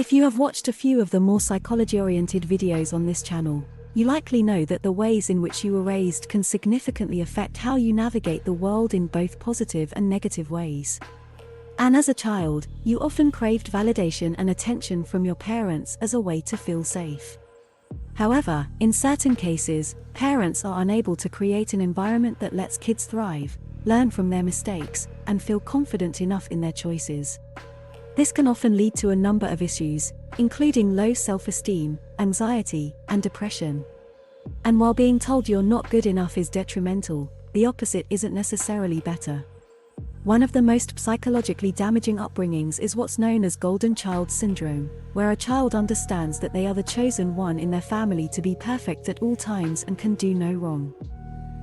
If you have watched a few of the more psychology-oriented videos on this channel, you likely know that the ways in which you were raised can significantly affect how you navigate the world in both positive and negative ways. And as a child, you often craved validation and attention from your parents as a way to feel safe. However, in certain cases, parents are unable to create an environment that lets kids thrive, learn from their mistakes, and feel confident enough in their choices. This can often lead to a number of issues, including low self-esteem, anxiety, and depression. And while being told you're not good enough is detrimental, the opposite isn't necessarily better. One of the most psychologically damaging upbringings is what's known as golden child syndrome, where a child understands that they are the chosen one in their family to be perfect at all times and can do no wrong.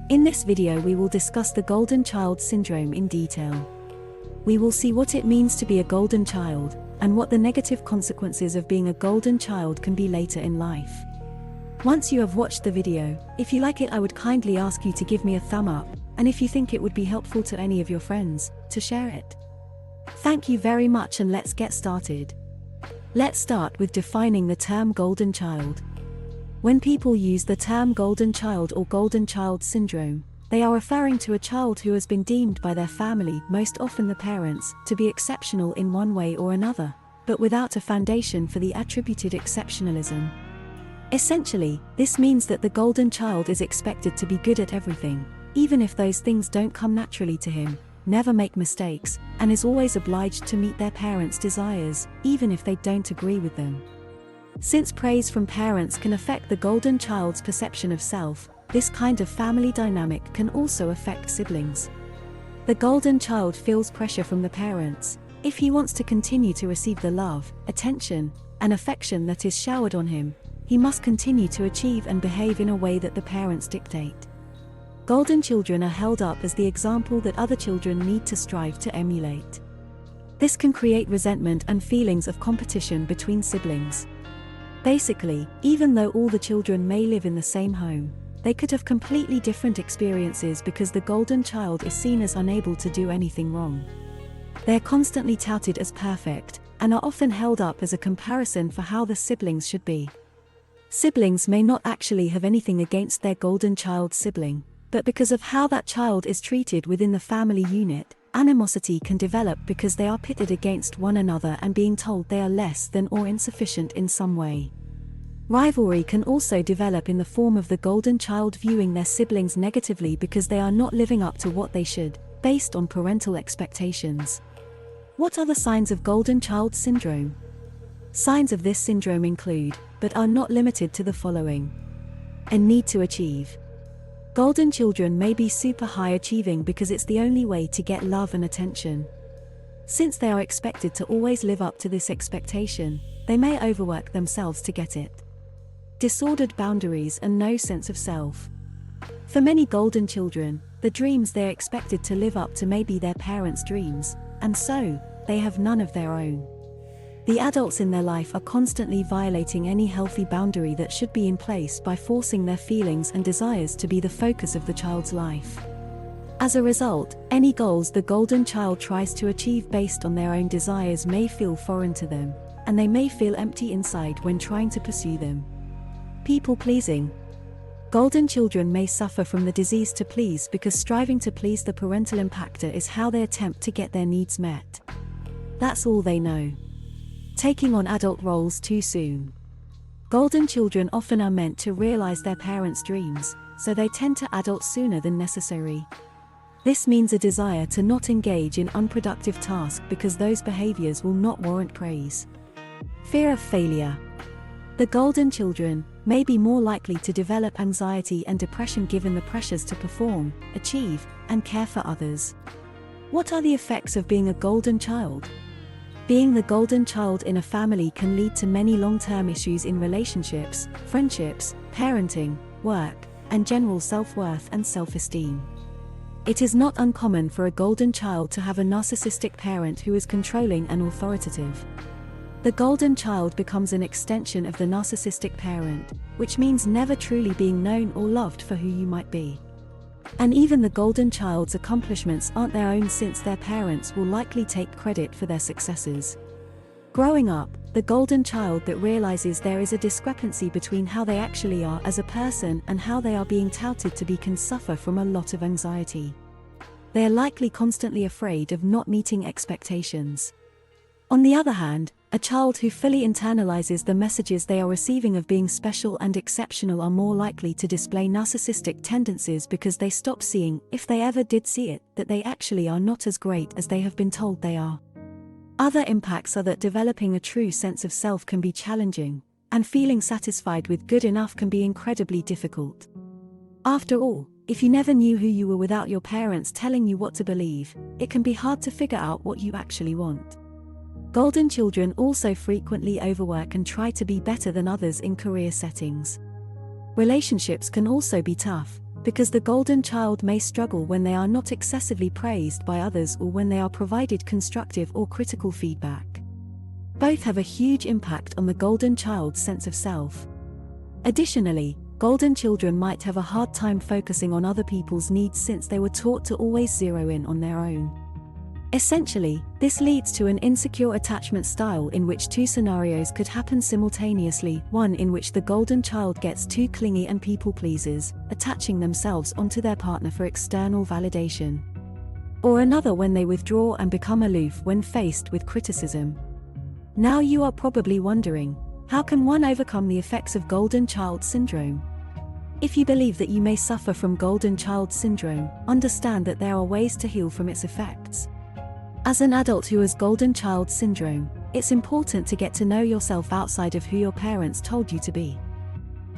In this video we will discuss the golden child syndrome in detail. We will see what it means to be a golden child, and what the negative consequences of being a golden child can be later in life. Once you have watched the video, if you like it, I would kindly ask you to give me a thumb up, and if you think it would be helpful to any of your friends, to share it. Thank you very much, and let's get started. Let's start with defining the term golden child. When people use the term golden child or golden child syndrome, they are referring to a child who has been deemed by their family, most often the parents, to be exceptional in one way or another, but without a foundation for the attributed exceptionalism. Essentially, this means that the golden child is expected to be good at everything, even if those things don't come naturally to him, never make mistakes, and is always obliged to meet their parents' desires, even if they don't agree with them. Since praise from parents can affect the golden child's perception of self, this kind of family dynamic can also affect siblings. The golden child feels pressure from the parents. If he wants to continue to receive the love, attention, and affection that is showered on him, he must continue to achieve and behave in a way that the parents dictate. Golden children are held up as the example that other children need to strive to emulate. This can create resentment and feelings of competition between siblings. Basically, even though all the children may live in the same home, they could have completely different experiences because the golden child is seen as unable to do anything wrong. They're constantly touted as perfect, and are often held up as a comparison for how the siblings should be. Siblings may not actually have anything against their golden child sibling, but because of how that child is treated within the family unit, animosity can develop because they are pitted against one another and being told they are less than or insufficient in some way. Rivalry can also develop in the form of the golden child viewing their siblings negatively because they are not living up to what they should, based on parental expectations. What are the signs of golden child syndrome? Signs of this syndrome include, but are not limited to, the following. A need to achieve. Golden children may be super high achieving because it's the only way to get love and attention. Since they are expected to always live up to this expectation, they may overwork themselves to get it. Disordered boundaries and no sense of self. For many golden children, the dreams they are expected to live up to may be their parents' dreams, and so, they have none of their own. The adults in their life are constantly violating any healthy boundary that should be in place by forcing their feelings and desires to be the focus of the child's life. As a result, any goals the golden child tries to achieve based on their own desires may feel foreign to them, and they may feel empty inside when trying to pursue them. People-pleasing. Golden children may suffer from the disease to please because striving to please the parental impactor is how they attempt to get their needs met. That's all they know. Taking on adult roles too soon. Golden children often are meant to realize their parents' dreams, so they tend to adult sooner than necessary. This means a desire to not engage in unproductive tasks because those behaviors will not warrant praise. Fear of failure. The golden children may be more likely to develop anxiety and depression given the pressures to perform, achieve, and care for others. What are the effects of being a golden child? Being the golden child in a family can lead to many long-term issues in relationships, friendships, parenting, work, and general self-worth and self-esteem. It is not uncommon for a golden child to have a narcissistic parent who is controlling and authoritative. The golden child becomes an extension of the narcissistic parent, which means never truly being known or loved for who you might be. And even the golden child's accomplishments aren't their own since their parents will likely take credit for their successes. Growing up, the golden child that realizes there is a discrepancy between how they actually are as a person and how they are being touted to be can suffer from a lot of anxiety. They are likely constantly afraid of not meeting expectations. On the other hand, a child who fully internalizes the messages they are receiving of being special and exceptional are more likely to display narcissistic tendencies because they stop seeing, if they ever did see it, that they actually are not as great as they have been told they are. Other impacts are that developing a true sense of self can be challenging, and feeling satisfied with good enough can be incredibly difficult. After all, if you never knew who you were without your parents telling you what to believe, it can be hard to figure out what you actually want. Golden children also frequently overwork and try to be better than others in career settings. Relationships can also be tough, because the golden child may struggle when they are not excessively praised by others or when they are provided constructive or critical feedback. Both have a huge impact on the golden child's sense of self. Additionally, golden children might have a hard time focusing on other people's needs since they were taught to always zero in on their own. Essentially, this leads to an insecure attachment style in which two scenarios could happen simultaneously: one in which the golden child gets too clingy and people pleases, attaching themselves onto their partner for external validation. Or another when they withdraw and become aloof when faced with criticism. Now you are probably wondering, how can one overcome the effects of golden child syndrome? If you believe that you may suffer from golden child syndrome, understand that there are ways to heal from its effects. As an adult who has golden child syndrome, it's important to get to know yourself outside of who your parents told you to be.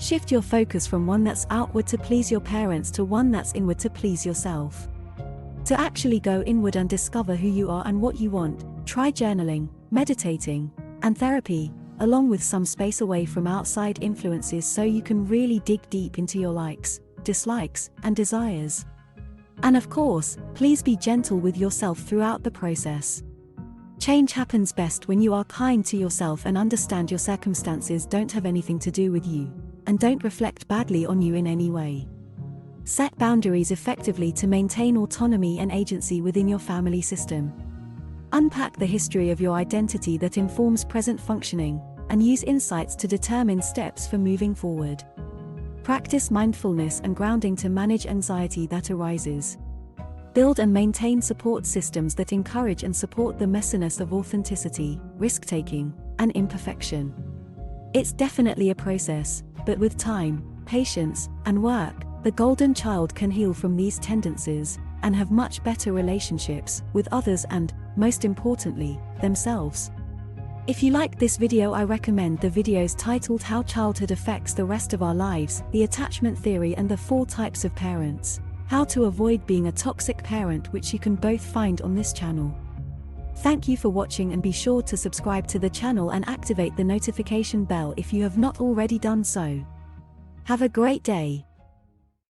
Shift your focus from one that's outward to please your parents to one that's inward to please yourself. To actually go inward and discover who you are and what you want, try journaling, meditating, and therapy, along with some space away from outside influences so you can really dig deep into your likes, dislikes, and desires. And of course, please be gentle with yourself throughout the process. Change happens best when you are kind to yourself and understand your circumstances don't have anything to do with you, and don't reflect badly on you in any way. Set boundaries effectively to maintain autonomy and agency within your family system. Unpack the history of your identity that informs present functioning, and use insights to determine steps for moving forward. Practice mindfulness and grounding to manage anxiety that arises. Build and maintain support systems that encourage and support the messiness of authenticity, risk-taking, and imperfection. It's definitely a process, but with time, patience, and work, the golden child can heal from these tendencies, and have much better relationships with others and, most importantly, themselves. If you like this video, I recommend the videos titled How Childhood Affects the Rest of Our Lives, The Attachment Theory and the 4 Types of Parents, How to Avoid Being a Toxic Parent, which you can both find on this channel. Thank you for watching, and be sure to subscribe to the channel and activate the notification bell if you have not already done so. Have a great day.